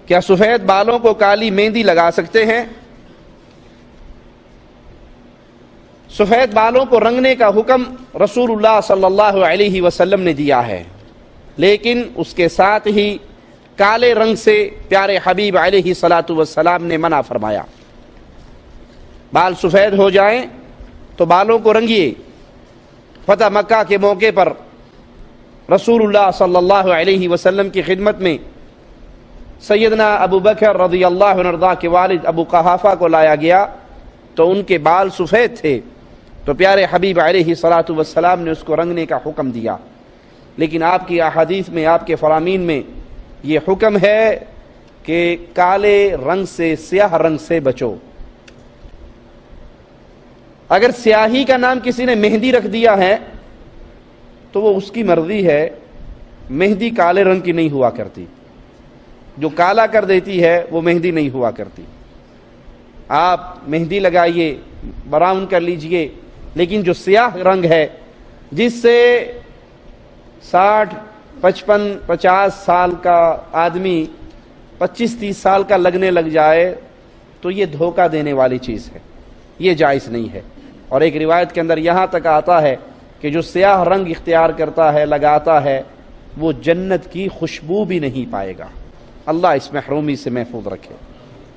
کیا سفید بالوں کو کالی مہندی لگا سکتے ہیں؟ سفید بالوں کو رنگنے کا حکم رسول اللہ صلی اللہ علیہ وسلم نے دیا ہے، لیکن اس کے ساتھ ہی کالے رنگ سے پیارے حبیب علیہ الصلاۃ والسلام نے منع فرمایا۔ بال سفید ہو جائیں تو بالوں کو رنگیے۔ فتح مکہ کے موقع پر رسول اللہ صلی اللہ علیہ وسلم کی خدمت میں سیدنا ابو بکر رضی اللہ عنہ کے والد ابو قحافہ کو لایا گیا تو ان کے بال سفید تھے، تو پیارے حبیب علیہ الصلاۃ والسلام نے اس کو رنگنے کا حکم دیا، لیکن آپ کی احادیث میں، آپ کے فرامین میں یہ حکم ہے کہ کالے رنگ سے، سیاہ رنگ سے بچو۔ اگر سیاہی کا نام کسی نے مہندی رکھ دیا ہے تو وہ اس کی مرضی ہے، مہندی کالے رنگ کی نہیں ہوا کرتی، جو کالا کر دیتی ہے وہ مہندی نہیں ہوا کرتی۔ آپ مہندی لگائیے، براؤن کر لیجئے، لیکن جو سیاہ رنگ ہے جس سے 60 55 50 سال کا آدمی 25 30 سال کا لگنے لگ جائے تو یہ دھوکہ دینے والی چیز ہے، یہ جائز نہیں ہے۔ اور ایک روایت کے اندر یہاں تک آتا ہے کہ جو سیاہ رنگ اختیار کرتا ہے، لگاتا ہے، وہ جنت کی خوشبو بھی نہیں پائے گا۔ اللہ اس محرومی سے محفوظ رکھے۔